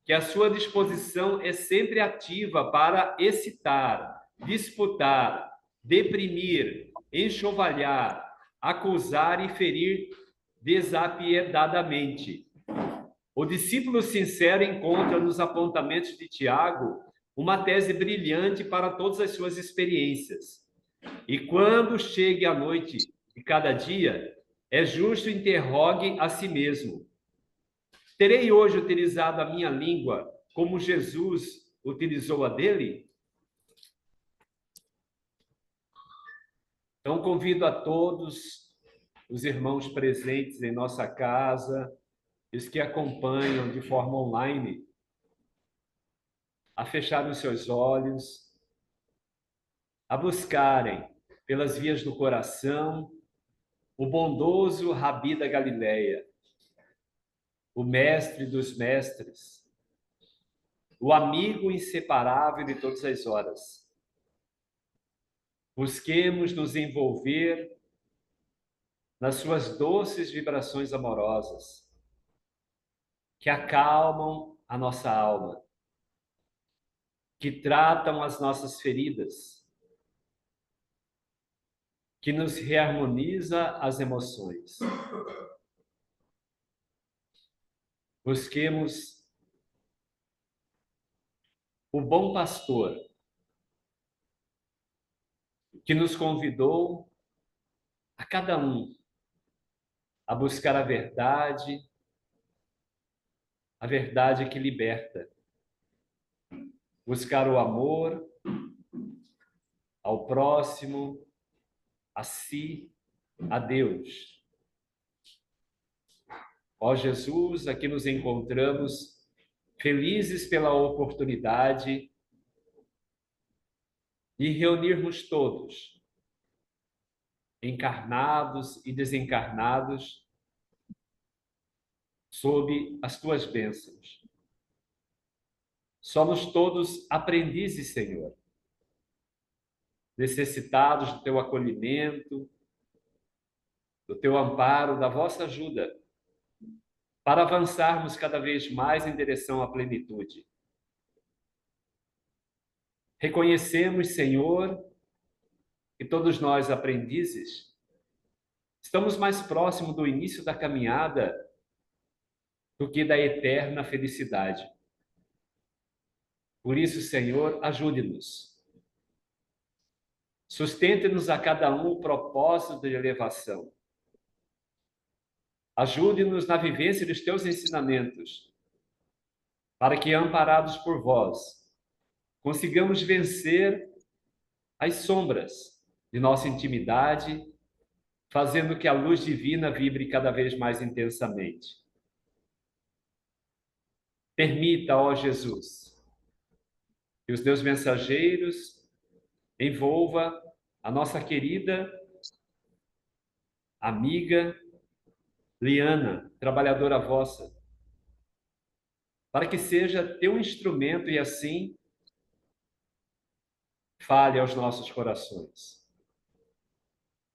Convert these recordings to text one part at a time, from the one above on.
que a sua disposição é sempre ativa para excitar, disputar, deprimir, enxovalhar, acusar e ferir desapiedadamente. O discípulo sincero encontra nos apontamentos de Tiago uma tese brilhante para todas as suas experiências. E quando chegue a noite de cada dia, é justo interrogue a si mesmo: terei hoje utilizado a minha língua como Jesus utilizou a dele? Então, convido a todos os irmãos presentes em nossa casa, os que acompanham de forma online, a fecharem os seus olhos, a buscarem pelas vias do coração o bondoso Rabi da Galileia, o mestre dos mestres, o amigo inseparável de todas as horas. Busquemos nos envolver nas suas doces vibrações amorosas, que acalmam a nossa alma, que tratam as nossas feridas, que nos reharmoniza as emoções. Busquemos o bom pastor, que nos convidou a cada um a buscar a verdade que liberta, buscar o amor ao próximo, a si, a Deus. Ó Jesus, aqui nos encontramos felizes pela oportunidade de reunirmos todos, encarnados e desencarnados, sob as tuas bênçãos. Somos todos aprendizes, Senhor, necessitados do teu acolhimento, do teu amparo, da vossa ajuda, para avançarmos cada vez mais em direção à plenitude. Reconhecemos, Senhor, que todos nós, aprendizes, estamos mais próximos do início da caminhada do que da eterna felicidade. Por isso, Senhor, ajude-nos. Sustente-nos a cada um o propósito de elevação. Ajude-nos na vivência dos teus ensinamentos, para que, amparados por vós, consigamos vencer as sombras de nossa intimidade, fazendo que a luz divina vibre cada vez mais intensamente. Permita, ó Jesus, que os teus mensageiros envolva a nossa querida amiga Liana, trabalhadora vossa, para que seja teu instrumento e assim fale aos nossos corações.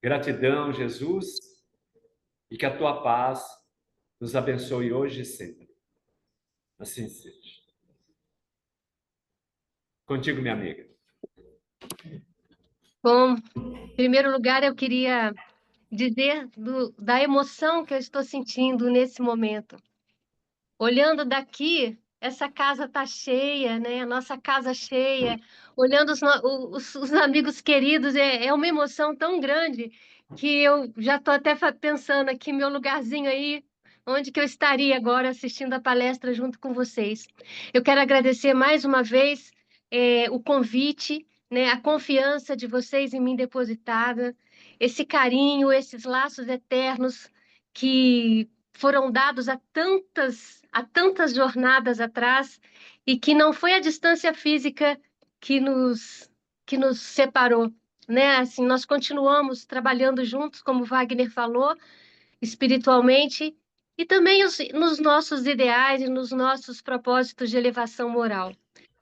Gratidão, Jesus, e que a tua paz nos abençoe hoje e sempre. Assim seja. Contigo, minha amiga. Bom, em primeiro lugar, eu queria dizer da emoção que eu estou sentindo nesse momento. Olhando daqui, essa casa está cheia, né? A nossa casa cheia. Olhando os amigos queridos, é uma emoção tão grande que eu já estou até pensando aqui, meu lugarzinho aí, onde que eu estaria agora assistindo a palestra junto com vocês. Eu quero agradecer mais uma vez o convite, né? A confiança de vocês em mim depositada, esse carinho, esses laços eternos que foram dados há tantas jornadas atrás e que não foi a distância física que nos separou, né? Assim, nós continuamos trabalhando juntos, como Wagner falou, espiritualmente e também nos nossos ideais e nos nossos propósitos de elevação moral.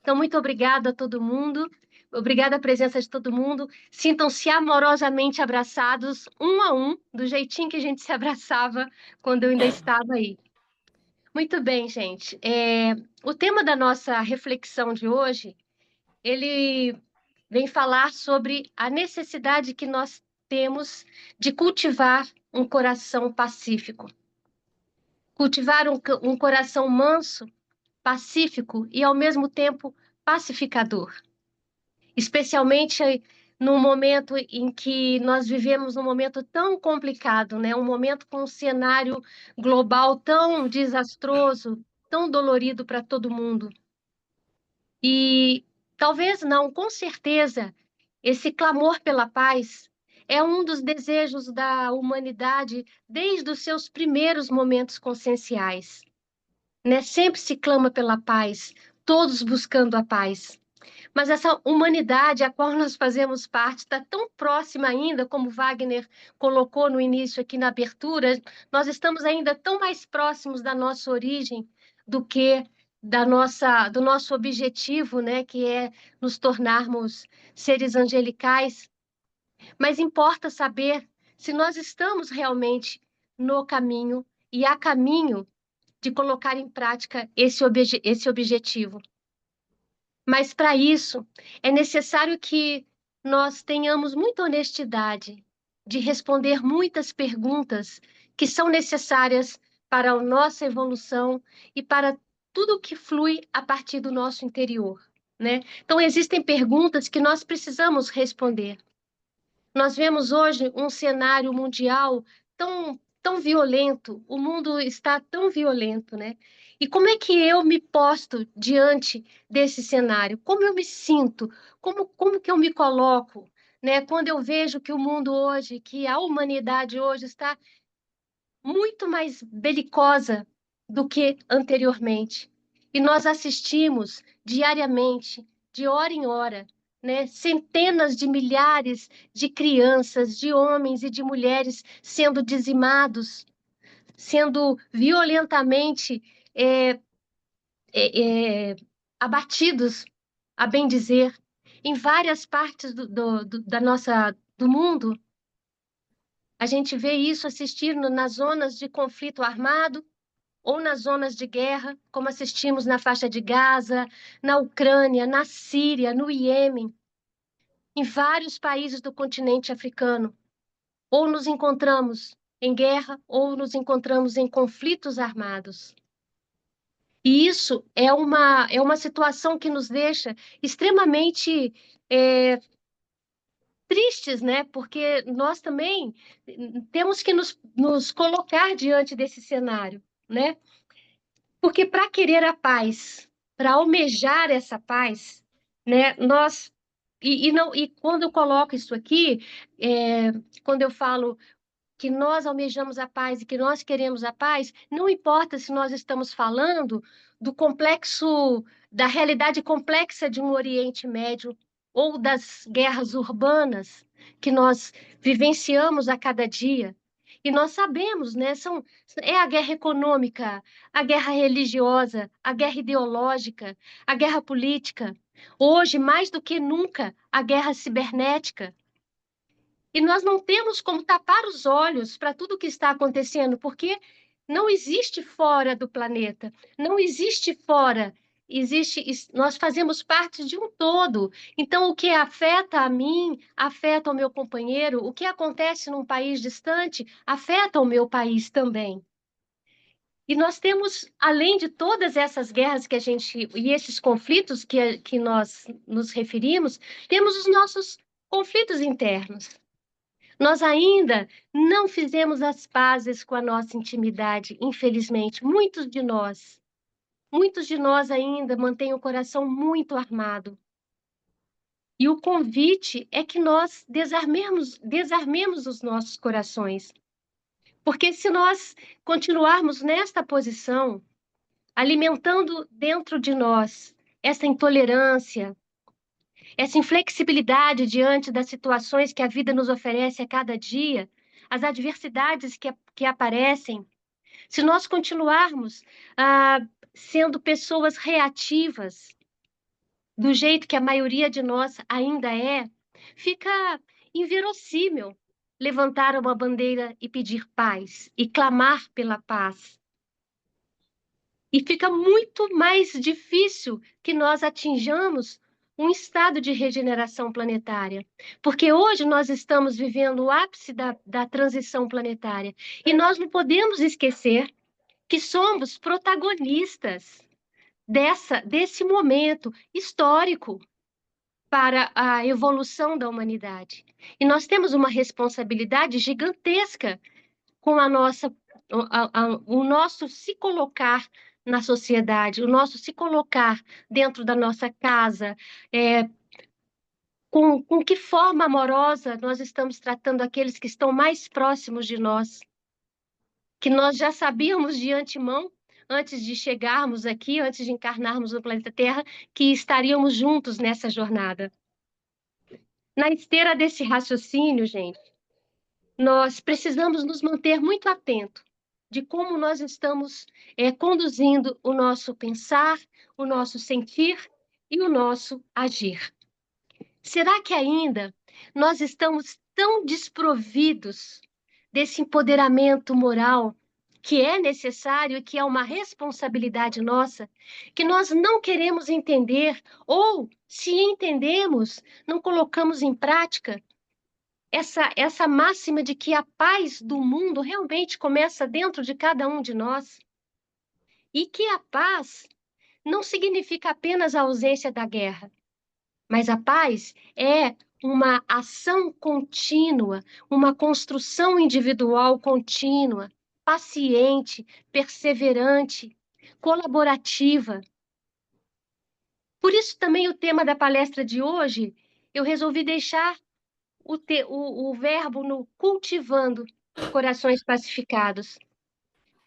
Então, muito obrigada a todo mundo. Obrigada a presença de todo mundo. Sintam-se amorosamente abraçados, um a um, do jeitinho que a gente se abraçava quando eu ainda estava aí. Muito bem, gente. O tema da nossa reflexão de hoje, ele vem falar sobre a necessidade que nós temos de cultivar um coração pacífico, cultivar um coração manso, pacífico e, ao mesmo tempo, pacificador. Especialmente no momento em que nós vivemos um momento tão complicado, né? Um momento com um cenário global tão desastroso, tão dolorido para todo mundo. E talvez não, com certeza, esse clamor pela paz é um dos desejos da humanidade desde os seus primeiros momentos conscienciais, né? Sempre se clama pela paz, todos buscando a paz. Mas essa humanidade a qual nós fazemos parte está tão próxima ainda, como Wagner colocou no início aqui na abertura, nós estamos ainda tão mais próximos da nossa origem do que do nosso objetivo, né, que é nos tornarmos seres angelicais. Mas importa saber se nós estamos realmente no caminho e a caminho de colocar em prática esse objetivo. Mas para isso é necessário que nós tenhamos muita honestidade de responder muitas perguntas que são necessárias para a nossa evolução e para tudo que flui a partir do nosso interior, né? Então existem perguntas que nós precisamos responder. Nós vemos hoje um cenário mundial tão violento, o mundo está tão violento, né? E como é que eu me posto diante desse cenário? Como eu me sinto? Como que eu me coloco, né? Quando eu vejo que o mundo hoje, que a humanidade hoje está muito mais belicosa do que anteriormente. E nós assistimos diariamente, de hora em hora, né, centenas de milhares de crianças, de homens e de mulheres sendo dizimados, sendo violentamente é, é, é, abatidos, a bem dizer, em várias partes do mundo. A gente vê isso assistindo nas zonas de conflito armado ou nas zonas de guerra, como assistimos na faixa de Gaza, na Ucrânia, na Síria, no Iêmen, em vários países do continente africano. Ou nos encontramos em guerra ou nos encontramos em conflitos armados. E isso é uma situação que nos deixa extremamente tristes, né? Porque nós também temos que nos colocar diante desse cenário, né? Porque para querer a paz, para almejar essa paz, né? Nós e não e quando eu coloco isso aqui, quando eu falo que nós almejamos a paz e que nós queremos a paz, não importa se nós estamos falando do complexo, da realidade complexa de um Oriente Médio ou das guerras urbanas que nós vivenciamos a cada dia. E nós sabemos, né, é a guerra econômica, a guerra religiosa, a guerra ideológica, a guerra política. Hoje, mais do que nunca, a guerra cibernética. E nós não temos como tapar os olhos para tudo o que está acontecendo, porque não existe fora do planeta, não existe fora, nós fazemos parte de um todo. Então, o que afeta a mim, afeta o meu companheiro, o que acontece num país distante, afeta o meu país também. E nós temos, além de todas essas guerras e esses conflitos que nós nos referimos, temos os nossos conflitos internos. Nós ainda não fizemos as pazes com a nossa intimidade, infelizmente. Muitos de nós ainda mantêm o coração muito armado. E o convite é que nós desarmemos os nossos corações. Porque se nós continuarmos nesta posição, alimentando dentro de nós essa intolerância, essa inflexibilidade diante das situações que a vida nos oferece a cada dia, as adversidades que aparecem, se nós continuarmos sendo pessoas reativas, do jeito que a maioria de nós ainda é, fica inverossímil levantar uma bandeira e pedir paz, e clamar pela paz. E fica muito mais difícil que nós atinjamos um estado de regeneração planetária. Porque hoje nós estamos vivendo o ápice da transição planetária. E nós não podemos esquecer que somos protagonistas desse momento histórico para a evolução da humanidade. E nós temos uma responsabilidade gigantesca com o nosso se colocar na sociedade, o nosso se colocar dentro da nossa casa, com que forma amorosa nós estamos tratando aqueles que estão mais próximos de nós, que nós já sabíamos de antemão, antes de chegarmos aqui, antes de encarnarmos no planeta Terra, que estaríamos juntos nessa jornada. Na esteira desse raciocínio, gente, nós precisamos nos manter muito atentos de como nós estamos conduzindo o nosso pensar, o nosso sentir e o nosso agir. Será que ainda nós estamos tão desprovidos desse empoderamento moral que é necessário e que é uma responsabilidade nossa, que nós não queremos entender ou, se entendemos, não colocamos em prática essa máxima de que a paz do mundo realmente começa dentro de cada um de nós e que a paz não significa apenas a ausência da guerra, mas a paz é uma ação contínua, uma construção individual contínua, paciente, perseverante, colaborativa. Por isso também o tema da palestra de hoje, eu resolvi deixar o verbo no cultivando corações pacificados,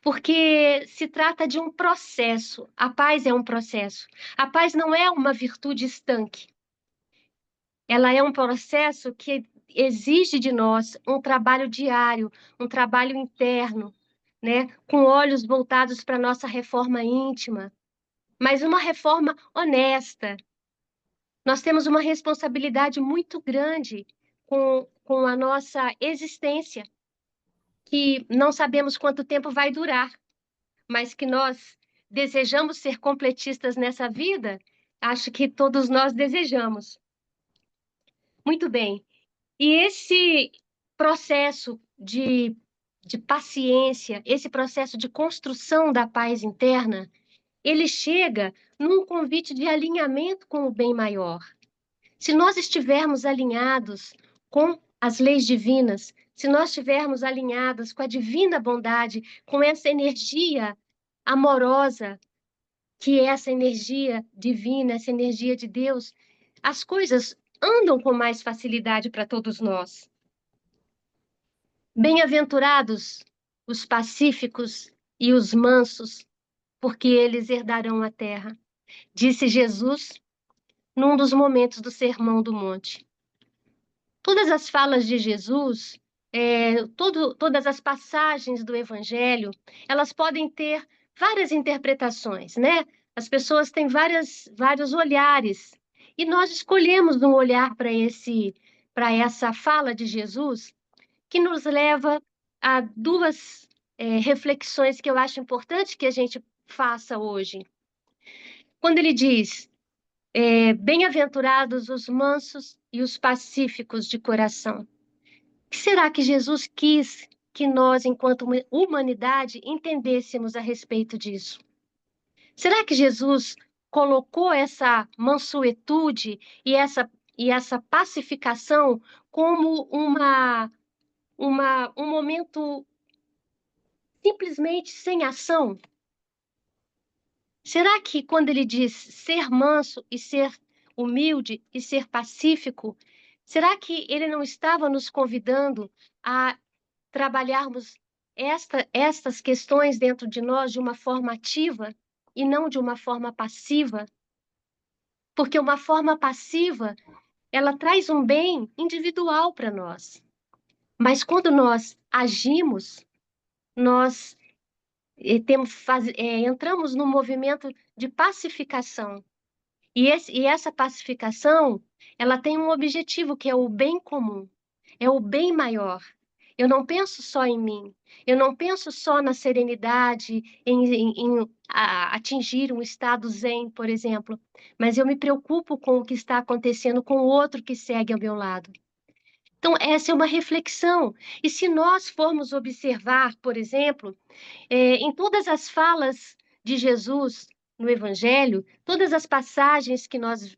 porque se trata de um processo. A paz é um processo. A paz não é uma virtude estanque. Ela é um processo que exige de nós um trabalho diário, um trabalho interno, né? Com olhos voltados para a nossa reforma íntima, mas uma reforma honesta. Nós temos uma responsabilidade muito grande com a nossa existência, que não sabemos quanto tempo vai durar, mas que nós desejamos ser completistas nessa vida, acho que todos nós desejamos. Muito bem. E esse processo de paciência, esse processo de construção da paz interna, ele chega num convite de alinhamento com o bem maior. Se nós estivermos alinhados com as leis divinas, se nós estivermos alinhados com a divina bondade, com essa energia amorosa, que é essa energia divina, essa energia de Deus, as coisas andam com mais facilidade para todos nós. Bem-aventurados os pacíficos e os mansos, porque eles herdarão a terra, disse Jesus num dos momentos do Sermão do Monte. Todas as falas de Jesus, todas as passagens do Evangelho, elas podem ter várias interpretações, né? As pessoas têm vários olhares, e nós escolhemos um olhar para essa fala de Jesus, que nos leva a duas reflexões que eu acho importante que a gente faça hoje. Quando ele diz, bem-aventurados os mansos e os pacíficos de coração. O que será que Jesus quis que nós, enquanto humanidade, entendêssemos a respeito disso? Será que Jesus colocou essa mansuetude e essa pacificação como um momento simplesmente sem ação? Será que quando ele diz ser manso e ser humilde e ser pacífico, será que ele não estava nos convidando a trabalharmos estas questões dentro de nós de uma forma ativa e não de uma forma passiva? Porque uma forma passiva, ela traz um bem individual para nós. Mas quando nós agimos, nós entramos num movimento de pacificação. E essa pacificação, ela tem um objetivo que é o bem comum, é o bem maior. Eu não penso só em mim. Eu não penso só na serenidade, em atingir um estado zen, por exemplo, mas eu me preocupo com o que está acontecendo com o outro que segue ao meu lado. Então, essa é uma reflexão. E se nós formos observar, por exemplo, em todas as falas de Jesus no Evangelho, todas as passagens que nós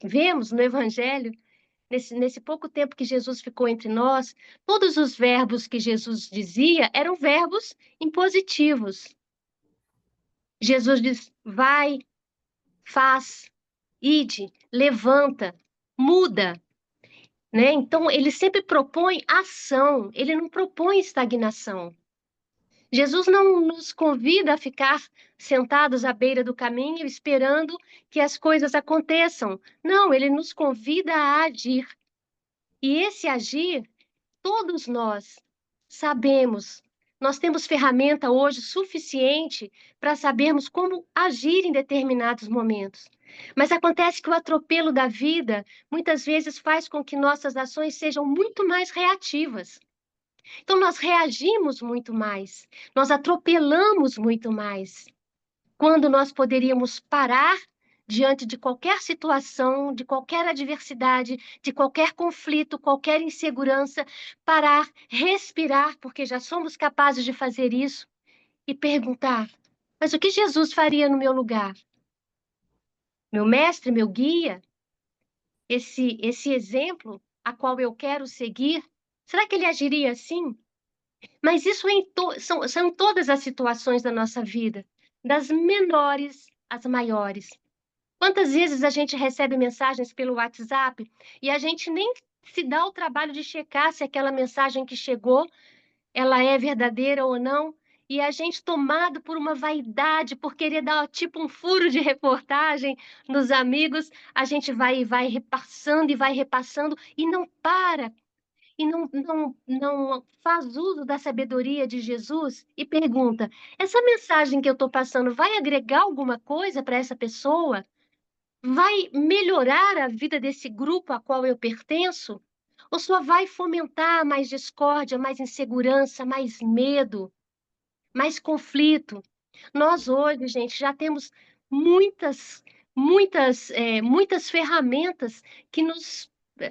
vemos no Evangelho, nesse pouco tempo que Jesus ficou entre nós, todos os verbos que Jesus dizia eram verbos impositivos. Jesus diz: vai, faz, ide, levanta, muda, né? Então, ele sempre propõe ação, ele não propõe estagnação. Jesus não nos convida a ficar sentados à beira do caminho esperando que as coisas aconteçam. Não, ele nos convida a agir. E esse agir, todos nós sabemos. Nós temos ferramenta hoje suficiente para sabermos como agir em determinados momentos. Mas acontece que o atropelo da vida muitas vezes faz com que nossas ações sejam muito mais reativas. Então, nós reagimos muito mais, nós atropelamos muito mais, quando nós poderíamos parar diante de qualquer situação, de qualquer adversidade, de qualquer conflito, qualquer insegurança, parar, respirar, porque já somos capazes de fazer isso, e perguntar: mas o que Jesus faria no meu lugar? Meu mestre, meu guia, esse exemplo a qual eu quero seguir, será que ele agiria assim? Mas isso são em todas as situações da nossa vida, das menores às maiores. Quantas vezes a gente recebe mensagens pelo WhatsApp e a gente nem se dá o trabalho de checar se aquela mensagem que chegou, ela é verdadeira ou não, e a gente tomado por uma vaidade, por querer dar tipo um furo de reportagem nos amigos, a gente vai repassando e não para e não faz uso da sabedoria de Jesus e pergunta: essa mensagem que eu estou passando vai agregar alguma coisa para essa pessoa? Vai melhorar a vida desse grupo a qual eu pertenço? Ou só vai fomentar mais discórdia, mais insegurança, mais medo, mais conflito? Nós hoje, gente, já temos muitas, muitas ferramentas que nos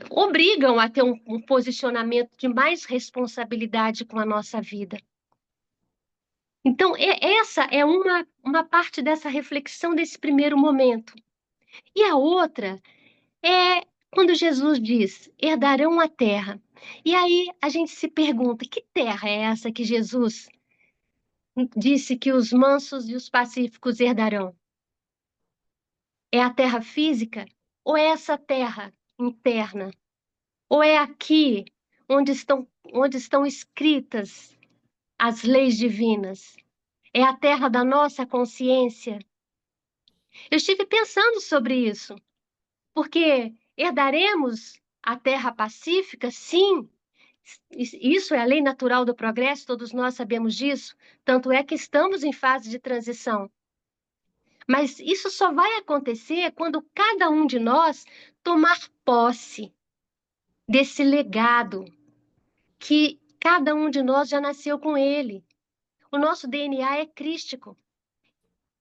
obrigam a ter um posicionamento de mais responsabilidade com a nossa vida. Então, essa é uma parte dessa reflexão desse primeiro momento. E a outra é quando Jesus diz: herdarão a terra. E aí a gente se pergunta: que terra é essa que Jesus disse que os mansos e os pacíficos herdarão? É a terra física ou é essa terra interna? Ou é aqui onde estão escritas as leis divinas? É a terra da nossa consciência? Eu estive pensando sobre isso, porque herdaremos a terra pacífica, sim. Isso é a lei natural do progresso, todos nós sabemos disso. Tanto é que estamos em fase de transição. Mas isso só vai acontecer quando cada um de nós tomar posse desse legado que cada um de nós já nasceu com ele. O nosso DNA é crístico.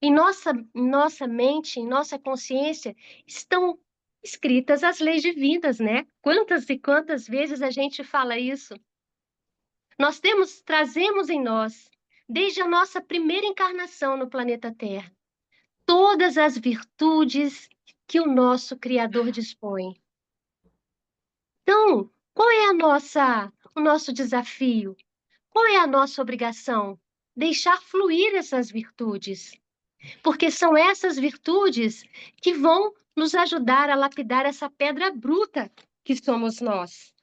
Em nossa mente, em nossa consciência, estão escritas as leis divinas, né? Quantas e quantas vezes a gente fala isso? Nós trazemos em nós, desde a nossa primeira encarnação no planeta Terra, todas as virtudes que o nosso Criador dispõe. Então, qual é o nosso desafio? Qual é a nossa obrigação? Deixar fluir essas virtudes, porque são essas virtudes que vão nos ajudar a lapidar essa pedra bruta que somos nós.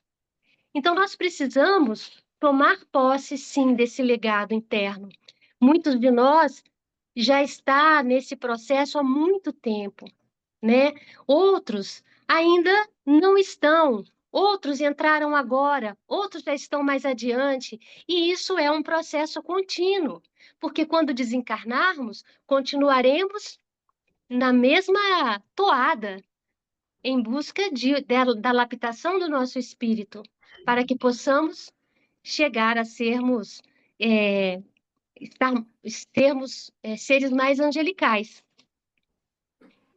Então, nós precisamos tomar posse, sim, desse legado interno. Muitos de nós já está nesse processo há muito tempo, né? Outros ainda não estão, outros entraram agora, outros já estão mais adiante, e isso é um processo contínuo, porque quando desencarnarmos, continuaremos na mesma toada, em busca da laptação do nosso espírito. para que possamos chegar a sermos, é, estar, sermos seres mais angelicais.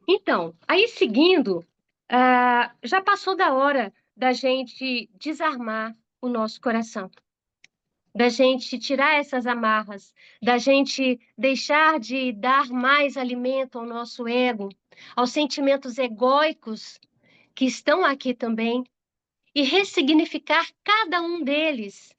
Então, aí seguindo, já passou da hora da gente desarmar o nosso coração, da gente tirar essas amarras, da gente deixar de dar mais alimento ao nosso ego, aos sentimentos egóicos que estão aqui também, e ressignificar cada um deles,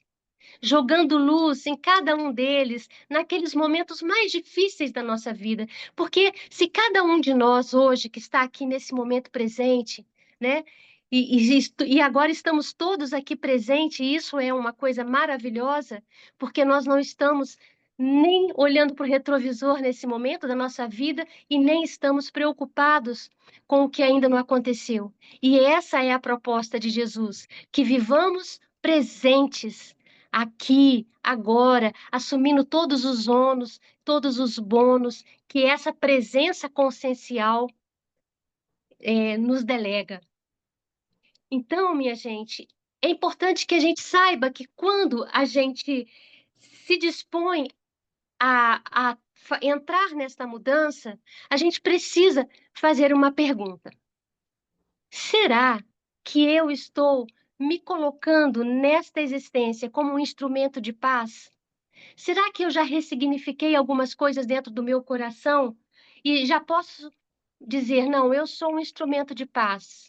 jogando luz em cada um deles, naqueles momentos mais difíceis da nossa vida. Porque se cada um de nós hoje, que está aqui nesse momento presente, né? E agora estamos todos aqui presentes, e isso é uma coisa maravilhosa, porque nós não estamos nem olhando para o retrovisor nesse momento da nossa vida e nem estamos preocupados com o que ainda não aconteceu. E essa é a proposta de Jesus, que vivamos presentes aqui, agora, assumindo todos os ônus, todos os bônus que essa presença consciencial nos delega. Então, minha gente, é importante que a gente saiba que quando a gente se dispõe a entrar nesta mudança, a gente precisa fazer uma pergunta. Será que eu estou me colocando nesta existência como um instrumento de paz? Será que eu já ressignifiquei algumas coisas dentro do meu coração e já posso dizer, não, eu sou um instrumento de paz?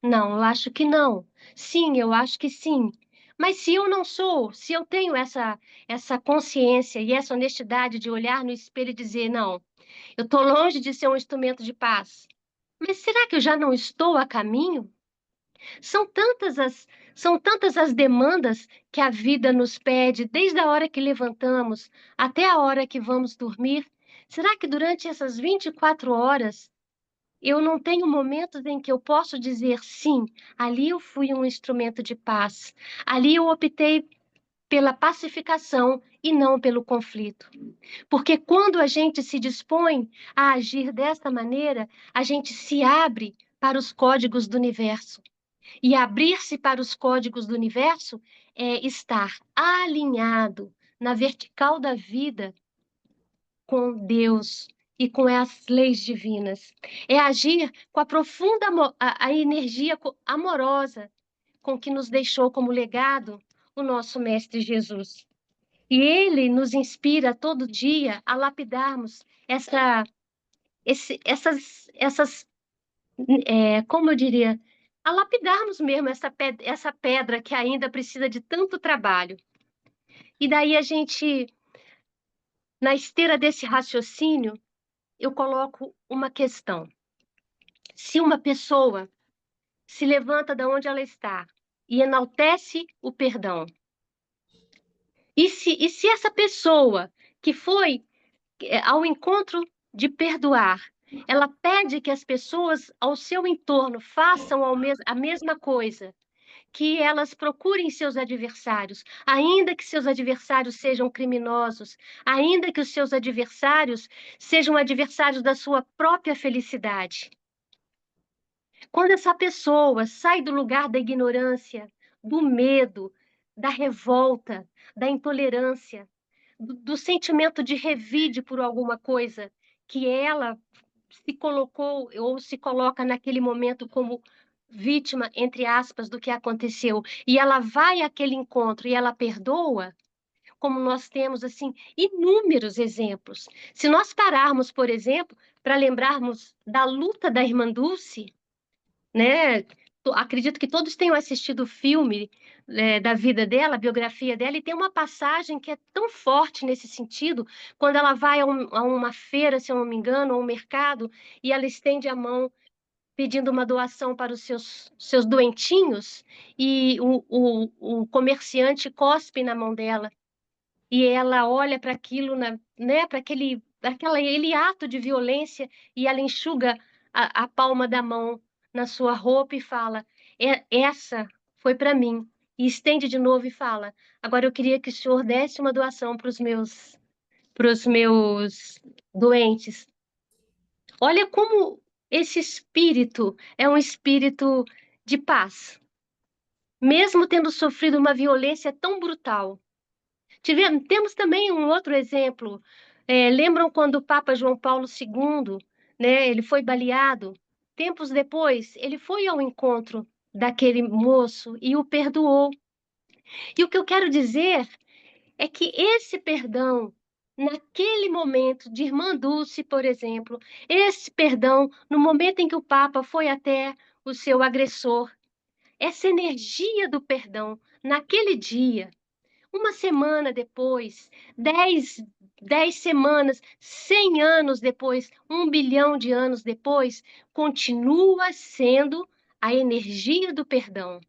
Não, eu acho que não. Sim, eu acho que sim. Mas se eu não sou, se eu tenho essa consciência e essa honestidade de olhar no espelho e dizer, não, eu estou longe de ser um instrumento de paz. Mas será que eu já não estou a caminho? São tantas as, são tantas as demandas que a vida nos pede, desde a hora que levantamos até a hora que vamos dormir. Será que durante essas 24 horas eu não tenho momentos em que eu posso dizer sim, ali eu fui um instrumento de paz, ali eu optei pela pacificação e não pelo conflito? Porque quando a gente se dispõe a agir desta maneira, a gente se abre para os códigos do universo. E abrir-se para os códigos do universo é estar alinhado na vertical da vida com Deus e com as leis divinas. É agir com a profunda a energia amorosa com que nos deixou como legado o nosso Mestre Jesus. E ele nos inspira todo dia a lapidarmos essas como eu diria, a lapidarmos mesmo essa pedra que ainda precisa de tanto trabalho. E daí a gente, na esteira desse raciocínio, eu coloco uma questão. Se uma pessoa se levanta da onde ela está e enaltece o perdão, e se essa pessoa que foi ao encontro de perdoar, ela pede que as pessoas ao seu entorno façam a mesma coisa, que elas procurem seus adversários, ainda que seus adversários sejam criminosos, ainda que os seus adversários sejam adversários da sua própria felicidade. Quando essa pessoa sai do lugar da ignorância, do medo, da revolta, da intolerância, do sentimento de revide por alguma coisa que ela se colocou ou se coloca naquele momento como vítima, entre aspas, do que aconteceu, e ela vai àquele encontro e ela perdoa, como nós temos assim inúmeros exemplos. Se nós pararmos, por exemplo, para lembrarmos da luta da irmã Dulce, né? Acredito que todos tenham assistido o filme da vida dela, a biografia dela, e tem uma passagem que é tão forte nesse sentido, quando ela vai a uma feira, se eu não me engano, ou um mercado, e ela estende a mão pedindo uma doação para os seus doentinhos, e o comerciante cospe na mão dela, e ela olha para aquilo, né, para aquele ato de violência, e ela enxuga a palma da mão na sua roupa e fala: Essa foi para mim. E estende de novo e fala: Agora eu queria que o senhor desse uma doação para os meus doentes. Olha como esse espírito é um espírito de paz. mesmo tendo sofrido uma violência tão brutal. Temos também um outro exemplo. Lembram quando o Papa João Paulo II, né, ele foi baleado? Tempos depois, ele foi ao encontro daquele moço e o perdoou. E o que eu quero dizer é que esse perdão, naquele momento de Irmã Dulce, por exemplo, esse perdão, no momento em que o Papa foi até o seu agressor, essa energia do perdão, naquele dia, uma semana depois, 10 semanas, 100 anos depois, 1 bilhão de anos depois, continua sendo a energia do perdão.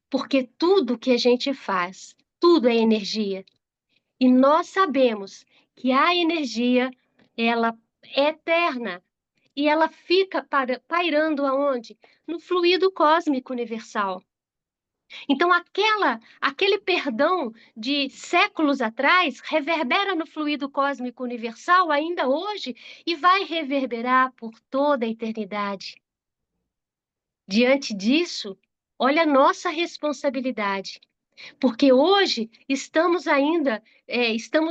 Porque tudo que a gente faz, tudo é energia. E nós sabemos que a energia, ela é eterna. E ela fica pairando aonde? No fluido cósmico universal. Então, aquele perdão de séculos atrás reverbera no fluido cósmico universal ainda hoje e vai reverberar por toda a eternidade. Diante disso, olha a nossa responsabilidade, porque hoje estamos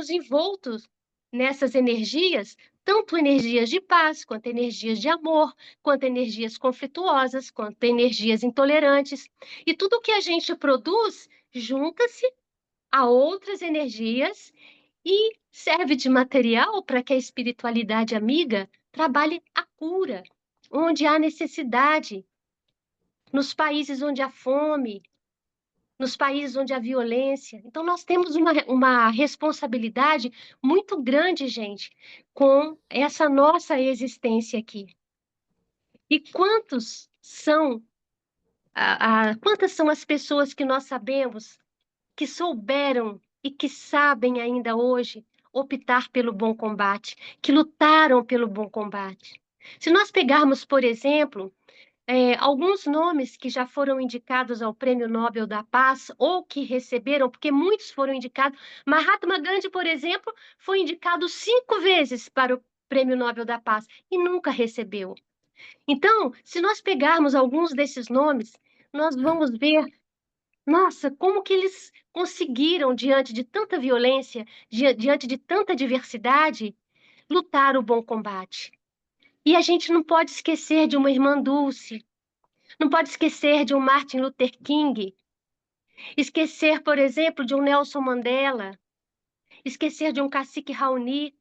envoltos nessas energias, tanto energias de paz, quanto energias de amor, quanto energias conflituosas, quanto energias intolerantes. E tudo que a gente produz junta-se a outras energias e serve de material para que a espiritualidade amiga trabalhe a cura, onde há necessidade, nos países onde há fome, nos países onde há violência. Então, nós temos uma responsabilidade muito grande, gente, com essa nossa existência aqui. E quantas são as pessoas que nós sabemos que souberam e que sabem ainda hoje optar pelo bom combate, que lutaram pelo bom combate? Se nós pegarmos, por exemplo, alguns nomes que já foram indicados ao Prêmio Nobel da Paz ou que receberam, porque muitos foram indicados. Mahatma Gandhi, por exemplo, foi indicado 5 vezes para o Prêmio Nobel da Paz e nunca recebeu. Então, se nós pegarmos alguns desses nomes, nós vamos ver, nossa, como que eles conseguiram, diante de tanta violência, diante de tanta diversidade, lutar o bom combate. E a gente não pode esquecer de uma irmã Dulce, não pode esquecer de um Martin Luther King, esquecer, por exemplo, de um Nelson Mandela, esquecer de um Cacique Raoni,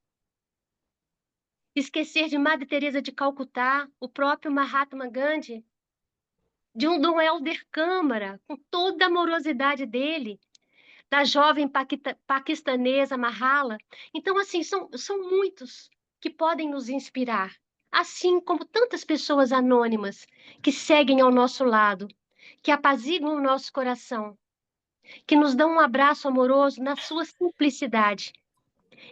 esquecer de Madre Teresa de Calcutá, o próprio Mahatma Gandhi, de um Helder Câmara, com toda a amorosidade dele, da jovem paquistanesa Malala. Então, assim, são muitos que podem nos inspirar, assim como tantas pessoas anônimas que seguem ao nosso lado, que apaziguam o nosso coração, que nos dão um abraço amoroso na sua simplicidade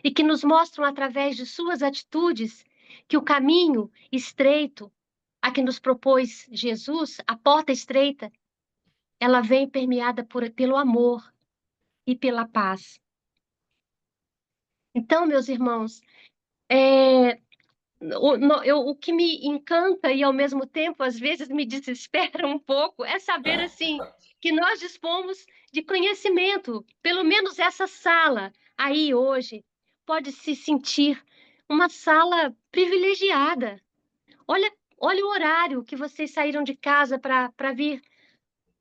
e que nos mostram através de suas atitudes que o caminho estreito a que nos propôs Jesus, a porta estreita, ela vem permeada pelo amor e pela paz. Então, meus irmãos, o que me encanta e ao mesmo tempo às vezes me desespera um pouco é saber assim que nós dispomos de conhecimento, pelo menos essa sala aí hoje pode se sentir uma sala privilegiada. Olha o horário que vocês saíram de casa para vir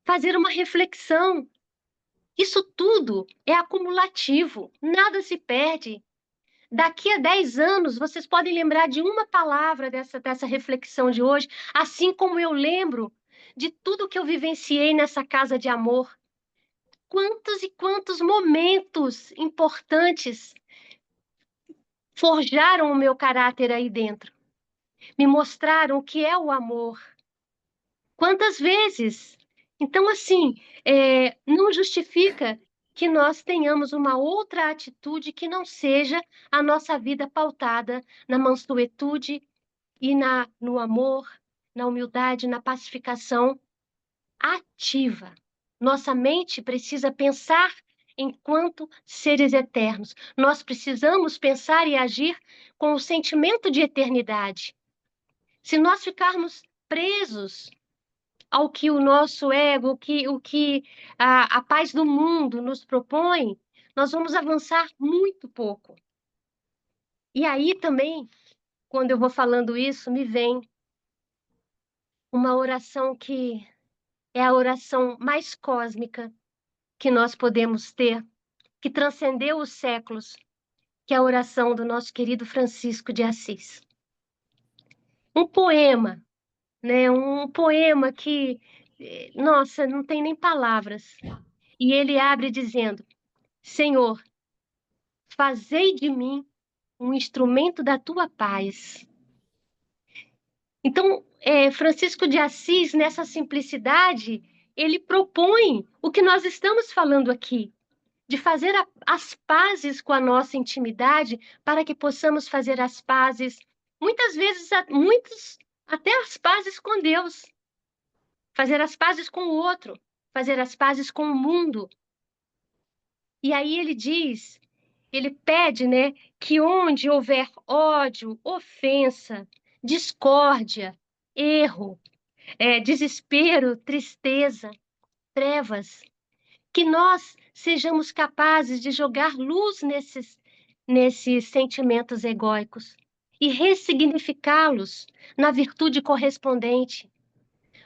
fazer uma reflexão. Isso tudo é acumulativo, nada se perde. Daqui a 10 anos, vocês podem lembrar de uma palavra dessa reflexão de hoje, assim como eu lembro de tudo que eu vivenciei nessa casa de amor. Quantos e quantos momentos importantes forjaram o meu caráter aí dentro, me mostraram o que é o amor. Quantas vezes? Então, assim, não justifica que nós tenhamos uma outra atitude que não seja a nossa vida pautada na mansuetude e no amor, na humildade, na pacificação ativa. Nossa mente precisa pensar enquanto seres eternos. Nós precisamos pensar e agir com o sentimento de eternidade. Se nós ficarmos presos ao que o nosso ego, o que a paz do mundo nos propõe, nós vamos avançar muito pouco. E aí também, quando eu vou falando isso, me vem uma oração que é a oração mais cósmica que nós podemos ter, que transcendeu os séculos, que é a oração do nosso querido Francisco de Assis. Um poema, né? Um poema que, nossa, não tem nem palavras. E ele abre dizendo: Senhor, fazei de mim um instrumento da tua paz. Então, Francisco de Assis, nessa simplicidade, ele propõe o que nós estamos falando aqui, de fazer as pazes com a nossa intimidade, para que possamos fazer as pazes, muitas vezes, muitos, até as pazes com Deus, fazer as pazes com o outro, fazer as pazes com o mundo. E aí ele diz, ele pede, né, que onde houver ódio, ofensa, discórdia, erro, desespero, tristeza, trevas, que nós sejamos capazes de jogar luz nesses sentimentos egóicos e ressignificá-los na virtude correspondente.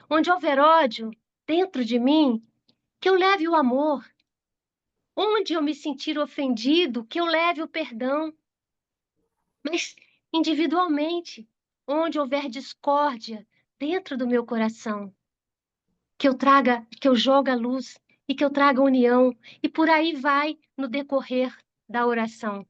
Onde houver ódio dentro de mim, que eu leve o amor. Onde eu me sentir ofendido, que eu leve o perdão. Mas individualmente, onde houver discórdia dentro do meu coração, que eu jogue a luz e que eu traga união, e por aí vai no decorrer da oração.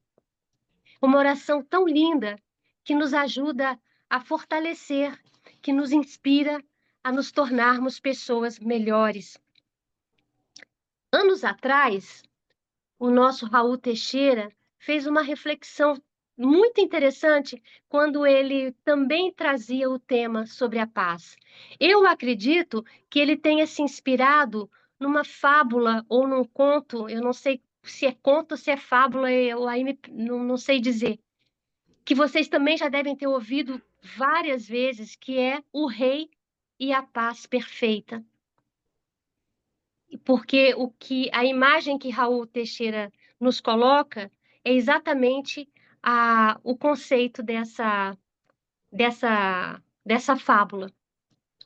Uma oração tão linda que nos ajuda a fortalecer, que nos inspira a nos tornarmos pessoas melhores. Anos atrás, o nosso Raul Teixeira fez uma reflexão muito interessante quando ele também trazia o tema sobre a paz. Eu acredito que ele tenha se inspirado numa fábula ou num conto, eu não sei se é conto ou se é fábula, eu aí não sei dizer, que vocês também já devem ter ouvido várias vezes, que é O Rei e a Paz Perfeita. Porque a imagem que Raul Teixeira nos coloca é exatamente o conceito dessa fábula.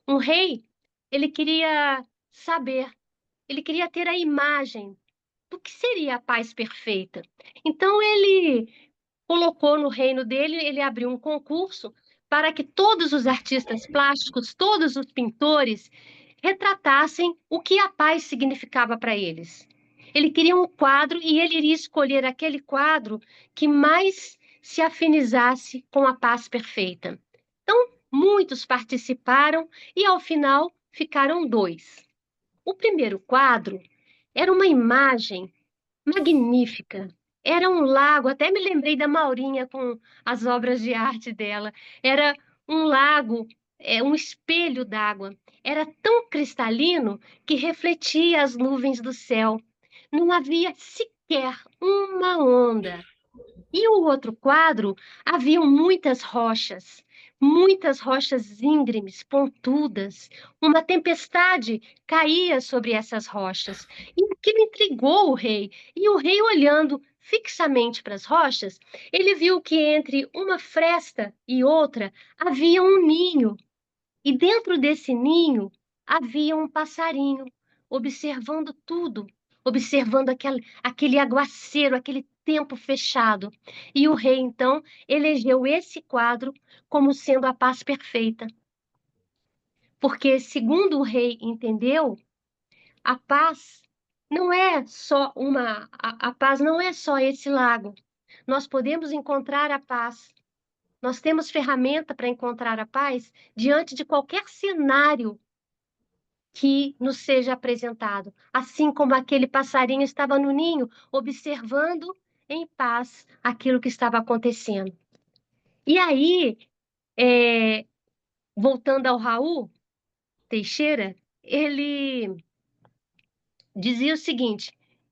Um rei, ele queria saber, ele queria ter a imagem do que seria a paz perfeita. Então ele colocou no reino dele, ele abriu um concurso para que todos os artistas plásticos, todos os pintores, retratassem o que a paz significava para eles. Ele queria um quadro e ele iria escolher aquele quadro que mais se afinizasse com a paz perfeita. Então, muitos participaram e, ao final, ficaram dois. O primeiro quadro era uma imagem magnífica. Era um lago, até me lembrei da Maurinha com as obras de arte dela. Era um lago, um espelho d'água. Era tão cristalino que refletia as nuvens do céu. Não havia sequer uma onda. E o outro quadro, haviam muitas rochas íngremes, pontudas. Uma tempestade caía sobre essas rochas. E aquilo intrigou o rei. E o rei, olhando fixamente para as rochas, ele viu que entre uma fresta e outra havia um ninho. E dentro desse ninho havia um passarinho, observando tudo, observando aquele aguaceiro, aquele tempo fechado. E o rei, então, elegeu esse quadro como sendo a paz perfeita. Porque, segundo o rei entendeu, a paz não é só a paz não é só esse lago. Nós podemos encontrar a paz. Nós temos ferramenta para encontrar a paz diante de qualquer cenário que nos seja apresentado, assim como aquele passarinho estava no ninho, observando em paz aquilo que estava acontecendo. E aí, é, voltando ao Raul Teixeira, ele dizia o seguinte: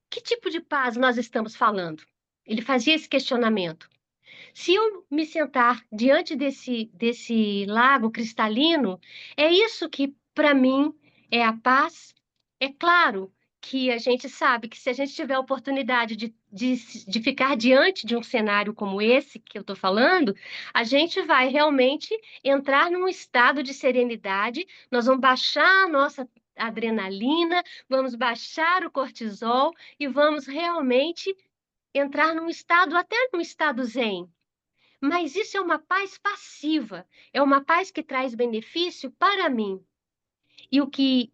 que tipo de paz nós estamos falando? Ele fazia esse questionamento. Se eu me sentar diante desse lago cristalino, é isso que, para mim, é a paz. É claro que a gente sabe que se a gente tiver a oportunidade de ficar diante de um cenário como esse que eu estou falando, a gente vai realmente entrar num estado de serenidade, nós vamos baixar a nossa adrenalina, vamos baixar o cortisol e vamos realmente entrar num estado, até num estado zen. Mas isso é uma paz passiva, é uma paz que traz benefício para mim. E o que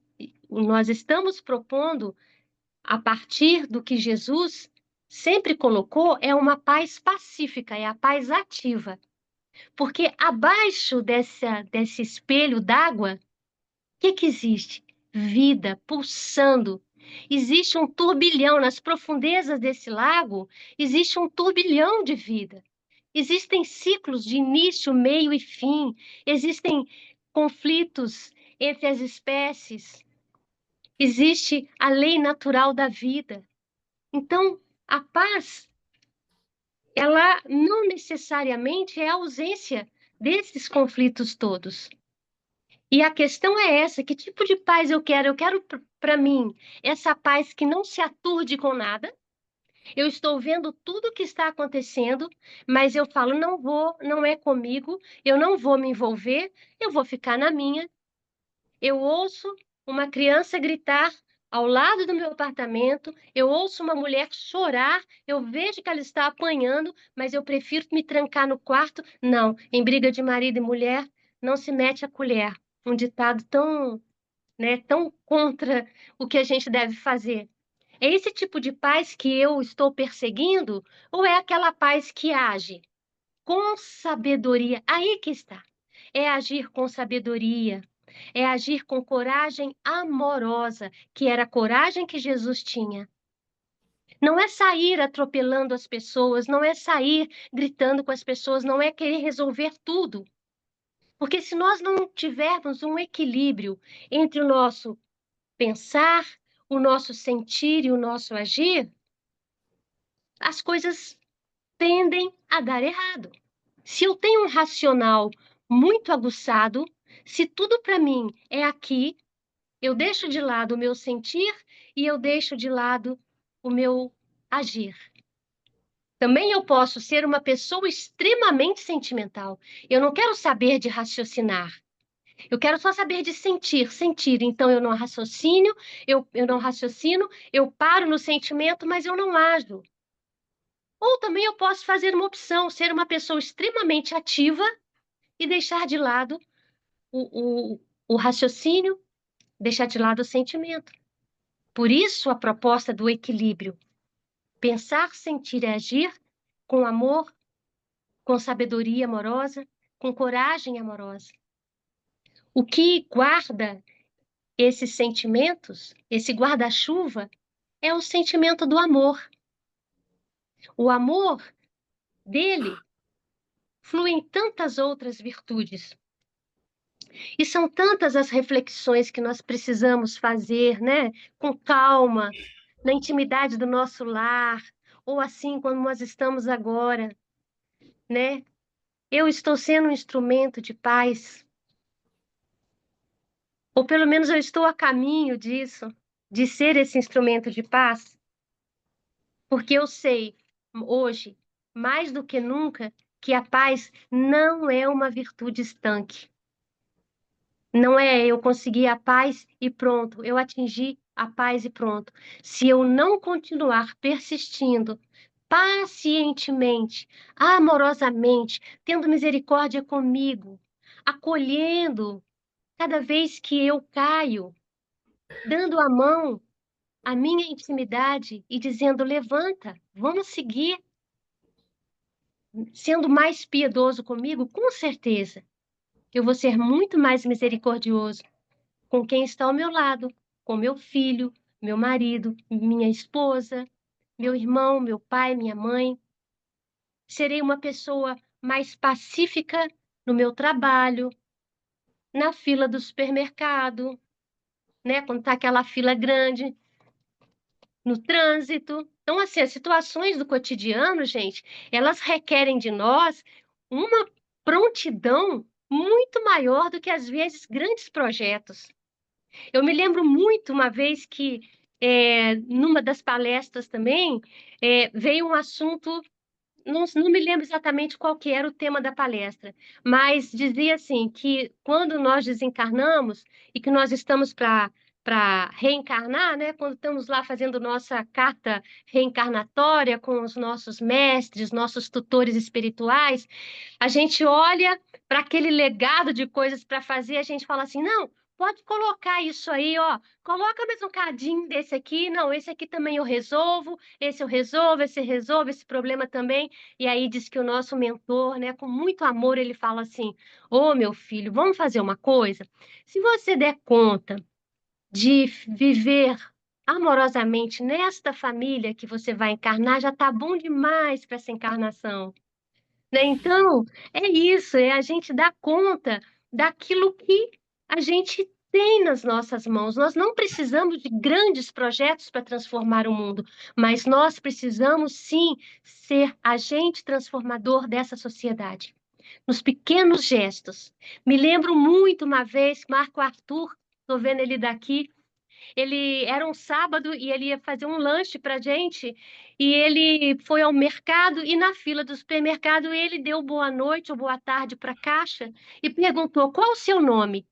nós estamos propondo, a partir do que Jesus sempre colocou, é uma paz pacífica, é a paz ativa. Porque abaixo desse espelho d'água, o que existe? Vida pulsando. Existe um turbilhão nas profundezas desse lago, existe um turbilhão de vida. Existem ciclos de início, meio e fim, existem conflitos entre as espécies, existe a lei natural da vida. Então, a paz, ela não necessariamente é a ausência desses conflitos todos. E a questão é essa: que tipo de paz eu quero? Eu quero para mim essa paz que não se aturde com nada. Eu estou vendo tudo o que está acontecendo, mas eu falo, não vou, não é comigo, eu não vou me envolver, eu vou ficar na minha. Eu ouço uma criança gritar ao lado do meu apartamento, eu ouço uma mulher chorar, eu vejo que ela está apanhando, mas eu prefiro me trancar no quarto. Não, em briga de marido e mulher, não se mete a colher. Um ditado tão, né, tão contra o que a gente deve fazer. É esse tipo de paz que eu estou perseguindo, ou é aquela paz que age com sabedoria? Aí que está. É agir com sabedoria, é agir com coragem amorosa, que era a coragem que Jesus tinha. Não é sair atropelando as pessoas, não é sair gritando com as pessoas, não é querer resolver tudo. Porque se nós não tivermos um equilíbrio entre o nosso pensar, o nosso sentir e o nosso agir, as coisas tendem a dar errado. Se eu tenho um racional muito aguçado, se tudo para mim é aqui, eu deixo de lado o meu sentir e eu deixo de lado o meu agir. Também eu posso ser uma pessoa extremamente sentimental. Eu não quero saber de raciocinar. Eu quero só saber de sentir, sentir. Então eu não raciocínio, eu não raciocino, eu paro no sentimento, mas eu não ajo. Ou também eu posso fazer uma opção, ser uma pessoa extremamente ativa e deixar de lado o raciocínio, deixar de lado o sentimento. Por isso a proposta do equilíbrio. Pensar, sentir e agir com amor, com sabedoria amorosa, com coragem amorosa. O que guarda esses sentimentos, esse guarda-chuva, é o sentimento do amor. O amor dele flui em tantas outras virtudes. E são tantas as reflexões que nós precisamos fazer, né? Com calma, na intimidade do nosso lar, ou assim como nós estamos agora, né? Eu estou sendo um instrumento de paz, ou pelo menos eu estou a caminho disso, de ser esse instrumento de paz, porque eu sei hoje, mais do que nunca, que a paz não é uma virtude estanque. Não é eu conseguir a paz e pronto, eu atingi a paz e pronto. Se eu não continuar persistindo pacientemente, amorosamente, tendo misericórdia comigo, acolhendo cada vez que eu caio, dando a mão à minha intimidade e dizendo: levanta, vamos seguir, sendo mais piedoso comigo, com certeza eu vou ser muito mais misericordioso com quem está ao meu lado, com meu filho, meu marido, minha esposa, meu irmão, meu pai, minha mãe. Serei uma pessoa mais pacífica no meu trabalho, na fila do supermercado, né? Quando está aquela fila grande, no trânsito. Então, assim, as situações do cotidiano, gente, elas requerem de nós uma prontidão muito maior do que, às vezes, grandes projetos. Eu me lembro muito uma vez que, numa das palestras também, veio um assunto, não me lembro exatamente qual que era o tema da palestra, mas dizia assim que quando nós desencarnamos e que nós estamos para reencarnar, né? Quando estamos lá fazendo nossa carta reencarnatória com os nossos mestres, nossos tutores espirituais, a gente olha para aquele legado de coisas para fazer, a gente fala assim, não, pode colocar isso aí, ó, coloca mais um cadinho desse aqui, não, esse aqui também eu resolvo, esse resolve, esse problema também. E aí diz que o nosso mentor, né, com muito amor, ele fala assim: Ô meu filho, vamos fazer uma coisa? Se você der conta de viver amorosamente nesta família que você vai encarnar, já tá bom demais para essa encarnação, né? Então, é isso, é a gente dar conta daquilo que a gente tem nas nossas mãos. Nós não precisamos de grandes projetos para transformar o mundo, mas nós precisamos sim ser agente transformador dessa sociedade, nos pequenos gestos. Me lembro muito uma vez, Marco Arthur, estou vendo ele daqui, ele era um sábado e ele ia fazer um lanche para gente. E ele foi ao mercado e na fila do supermercado ele deu boa noite ou boa tarde para a caixa e perguntou qual o seu nome.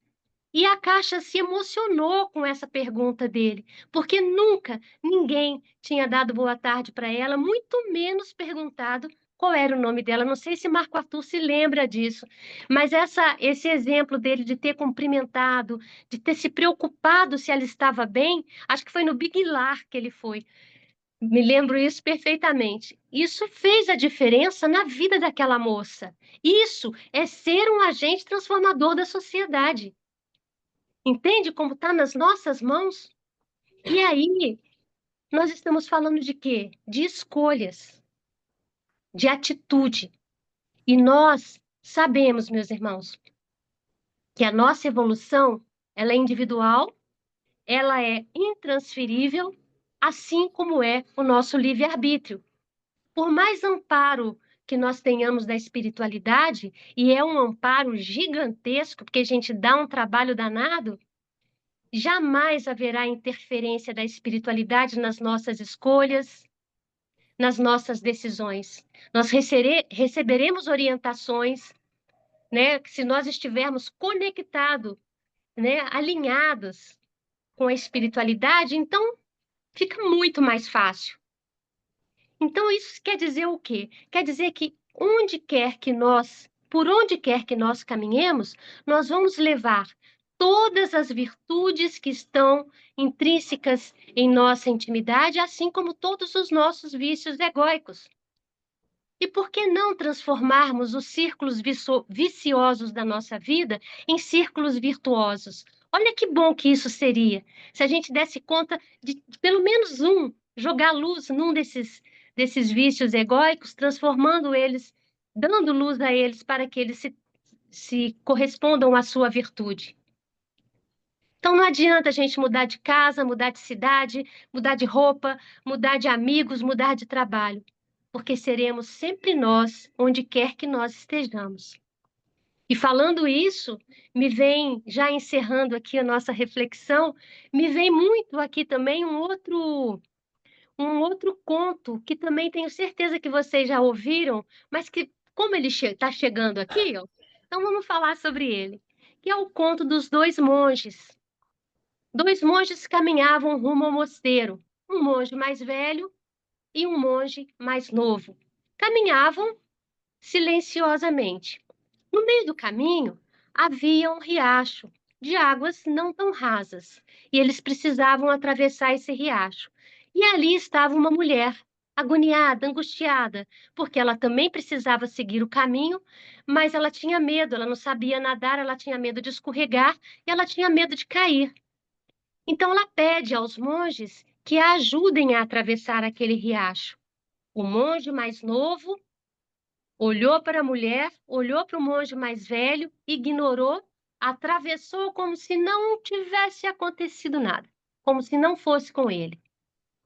E a caixa se emocionou com essa pergunta dele, porque nunca ninguém tinha dado boa tarde para ela, muito menos perguntado qual era o nome dela. Não sei se Marco Arthur se lembra disso, mas esse exemplo dele de ter cumprimentado, de ter se preocupado se ela estava bem, acho que foi no Big Lar que ele foi. Me lembro isso perfeitamente. Isso fez a diferença na vida daquela moça. Isso é ser um agente transformador da sociedade. Entende como está nas nossas mãos? E aí, nós estamos falando de quê? De escolhas, de atitude. E nós sabemos, meus irmãos, que a nossa evolução, ela é individual, ela é intransferível, assim como é o nosso livre-arbítrio. Por mais amparo que nós tenhamos da espiritualidade, e é um amparo gigantesco, porque a gente dá um trabalho danado, jamais haverá interferência da espiritualidade nas nossas escolhas, nas nossas decisões. Nós receberemos orientações, né? Se nós estivermos conectados, né? Alinhados com a espiritualidade, então fica muito mais fácil. Então, isso quer dizer o quê? Quer dizer que por onde quer que nós caminhemos, nós vamos levar todas as virtudes que estão intrínsecas em nossa intimidade, assim como todos os nossos vícios egóicos. E por que não transformarmos os círculos viciosos da nossa vida em círculos virtuosos? Olha que bom que isso seria, se a gente desse conta de pelo menos jogar luz num desses vícios egóicos, transformando eles, dando luz a eles para que eles se correspondam à sua virtude. Então não adianta a gente mudar de casa, mudar de cidade, mudar de roupa, mudar de amigos, mudar de trabalho, porque seremos sempre nós, onde quer que nós estejamos. E falando isso, me vem, já encerrando aqui a nossa reflexão, me vem muito aqui também um outro conto que também tenho certeza que vocês já ouviram, mas que, como ele está chegando aqui, ó, então vamos falar sobre ele, que é o conto dos dois monges. Dois monges caminhavam rumo ao mosteiro, um monge mais velho e um monge mais novo. Caminhavam silenciosamente. No meio do caminho havia um riacho de águas não tão rasas, e eles precisavam atravessar esse riacho. E ali estava uma mulher, agoniada, angustiada, porque ela também precisava seguir o caminho, mas ela tinha medo, ela não sabia nadar, ela tinha medo de escorregar e ela tinha medo de cair. Então ela pede aos monges que a ajudem a atravessar aquele riacho. O monge mais novo olhou para a mulher, olhou para o monge mais velho, ignorou, atravessou como se não tivesse acontecido nada, como se não fosse com ele.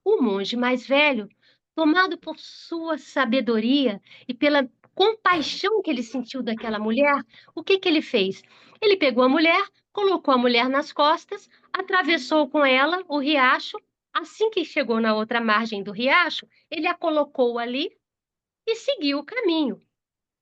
O monge mais velho, tomado por sua sabedoria e pela compaixão que ele sentiu daquela mulher, o que que ele fez? Ele pegou a mulher, colocou a mulher nas costas, atravessou com ela o riacho. Assim que chegou na outra margem do riacho, ele a colocou ali e seguiu o caminho.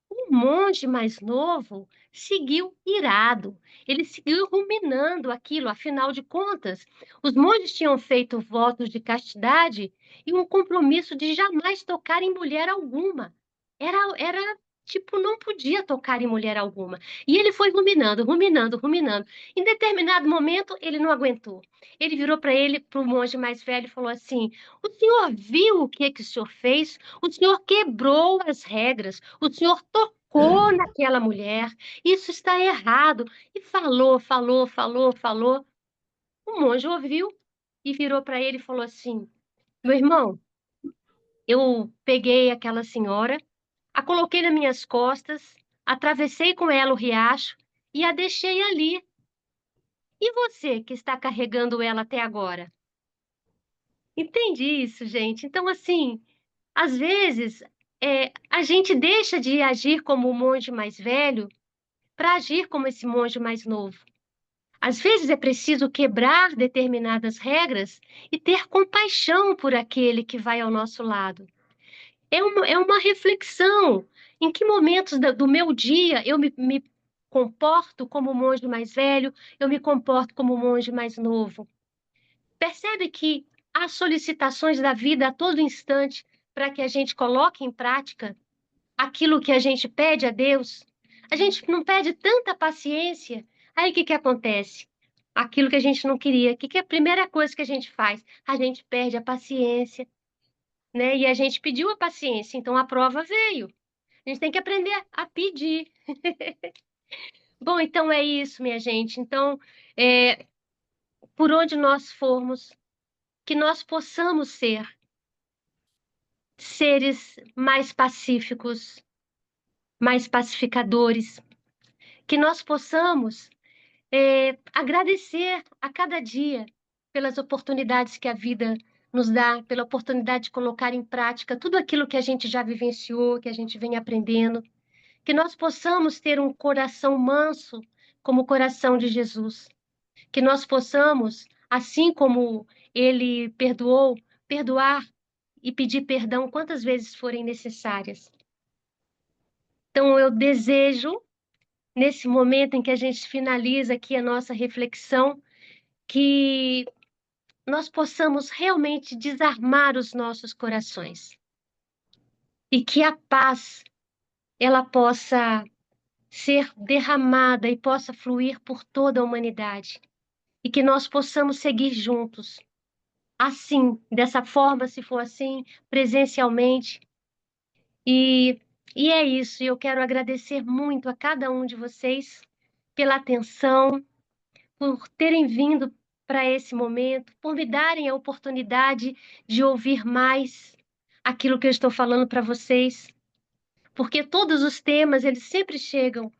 O monge mais novo seguiu irado. Ele seguiu ruminando aquilo. Afinal de contas, os monges tinham feito votos de castidade e um compromisso de jamais tocar em mulher alguma. Era tipo, não podia tocar em mulher alguma. E ele foi ruminando, ruminando, ruminando. Em determinado momento, ele não aguentou. Ele virou para o monge mais velho e falou assim: O senhor viu o que que o senhor fez? O senhor quebrou as regras, o senhor tocou naquela mulher, isso está errado. E falou, falou, falou, falou. O monge ouviu e virou para ele e falou assim: Meu irmão, eu peguei aquela senhora, a coloquei nas minhas costas, atravessei com ela o riacho e a deixei ali. E você que está carregando ela até agora? Entende isso, gente? Então, assim, às vezes, a gente deixa de agir como o monge mais velho para agir como esse monge mais novo. Às vezes é preciso quebrar determinadas regras e ter compaixão por aquele que vai ao nosso lado. É uma reflexão. Em que momentos do meu dia eu me comporto como o monge mais velho, eu me comporto como o monge mais novo? Percebe que há solicitações da vida a todo instante para que a gente coloque em prática aquilo que a gente pede a Deus? A gente não pede tanta paciência. Aí o que que acontece? Aquilo que a gente não queria. O que que é a primeira coisa que a gente faz? A gente perde a paciência, né? E a gente pediu a paciência, então a prova veio. A gente tem que aprender a pedir. Bom, então é isso, minha gente. Então, é, por onde nós formos, que nós possamos ser seres mais pacíficos, mais pacificadores, que nós possamos agradecer a cada dia pelas oportunidades que a vida nos dá, pela oportunidade de colocar em prática tudo aquilo que a gente já vivenciou, que a gente vem aprendendo, que nós possamos ter um coração manso como o coração de Jesus, que nós possamos, assim como ele perdoou, perdoar e pedir perdão quantas vezes forem necessárias. Então, eu desejo, nesse momento em que a gente finaliza aqui a nossa reflexão, que nós possamos realmente desarmar os nossos corações e que a paz ela possa ser derramada e possa fluir por toda a humanidade e que nós possamos seguir juntos, assim, dessa forma, se for assim, presencialmente. E, e é isso, eu quero agradecer muito a cada um de vocês pela atenção, por terem vindo para esse momento, por me darem a oportunidade de ouvir mais aquilo que eu estou falando para vocês, porque todos os temas eles sempre chegam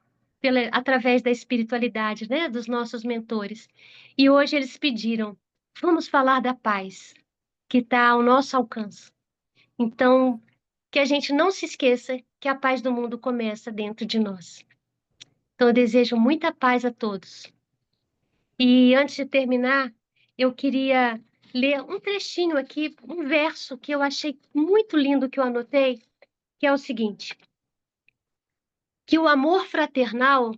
através da espiritualidade, né, dos nossos mentores. E hoje eles pediram, vamos falar da paz que está ao nosso alcance. Então, que a gente não se esqueça que a paz do mundo começa dentro de nós. Então, eu desejo muita paz a todos. E antes de terminar, eu queria ler um trechinho aqui, um verso que eu achei muito lindo que eu anotei, que é o seguinte: que o amor fraternal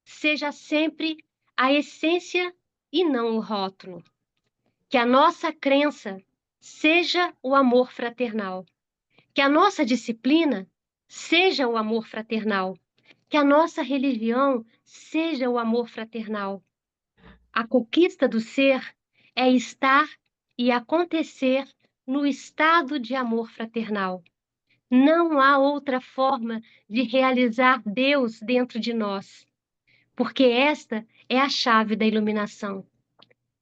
seja sempre a essência e não o rótulo. Que a nossa crença seja o amor fraternal. Que a nossa disciplina seja o amor fraternal. Que a nossa religião seja o amor fraternal. A conquista do ser é estar e acontecer no estado de amor fraternal. Não há outra forma de realizar Deus dentro de nós, porque esta é a chave da iluminação.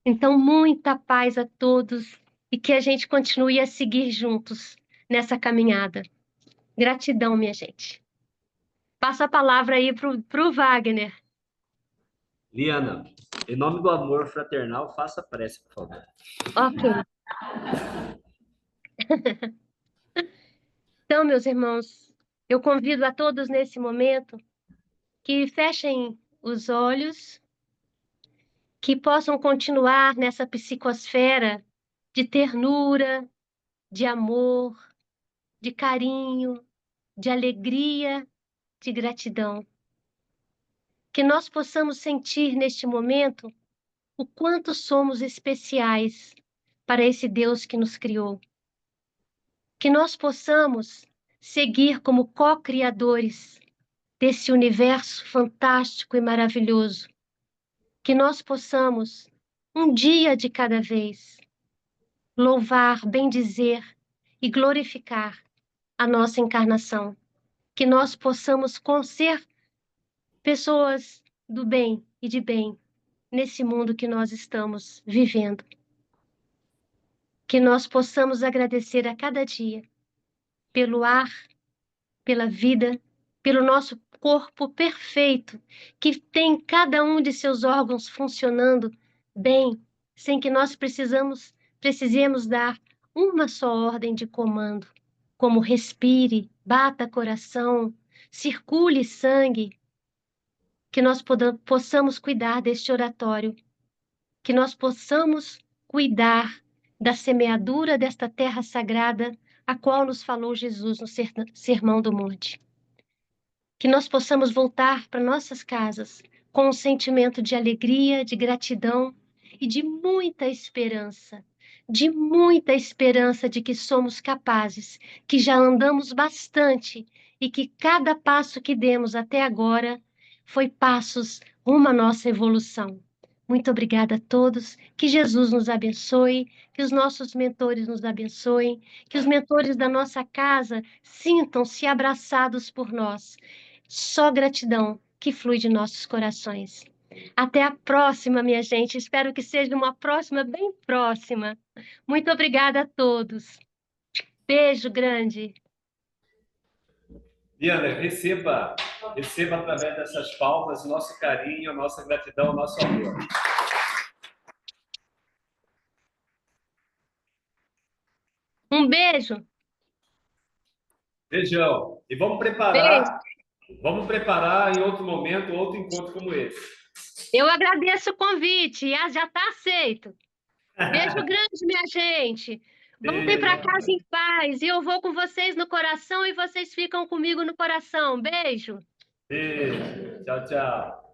Então, muita paz a todos e que a gente continue a seguir juntos nessa caminhada. Gratidão, minha gente. Passo a palavra aí pro Wagner. Liana, em nome do amor fraternal, faça prece, por favor. Ok. Então, meus irmãos, eu convido a todos nesse momento que fechem os olhos, que possam continuar nessa psicosfera de ternura, de amor, de carinho, de alegria, de gratidão. Que nós possamos sentir neste momento o quanto somos especiais para esse Deus que nos criou. Que nós possamos seguir como co-criadores desse universo fantástico e maravilhoso. Que nós possamos, um dia de cada vez, louvar, bendizer e glorificar a nossa encarnação. Que nós possamos ser pessoas do bem e de bem nesse mundo que nós estamos vivendo. Que nós possamos agradecer a cada dia pelo ar, pela vida, pelo nosso corpo perfeito, que tem cada um de seus órgãos funcionando bem, sem que nós precisemos dar uma só ordem de comando, como respire, bata coração, circule sangue, que nós possamos cuidar deste oratório, que nós possamos cuidar da semeadura desta terra sagrada, a qual nos falou Jesus no Sermão do Monte. Que nós possamos voltar para nossas casas com um sentimento de alegria, de gratidão e de muita esperança de que somos capazes, que já andamos bastante e que cada passo que demos até agora foi passos rumo à nossa evolução. Muito obrigada a todos, que Jesus nos abençoe, que os nossos mentores nos abençoem, que os mentores da nossa casa sintam-se abraçados por nós. Só gratidão que flui de nossos corações. Até a próxima, minha gente. Espero que seja uma próxima bem próxima. Muito obrigada a todos. Beijo grande. Liana, receba através dessas palmas o nosso carinho, a nossa gratidão, o nosso amor. Um beijo. Beijão. E Beijo. vamos preparar em outro momento, outro encontro como esse. Eu agradeço o convite. Já está aceito. Beijo grande, minha gente. Voltem para casa em paz. E eu vou com vocês no coração e vocês ficam comigo no coração. Beijo. Beijo. Tchau, tchau.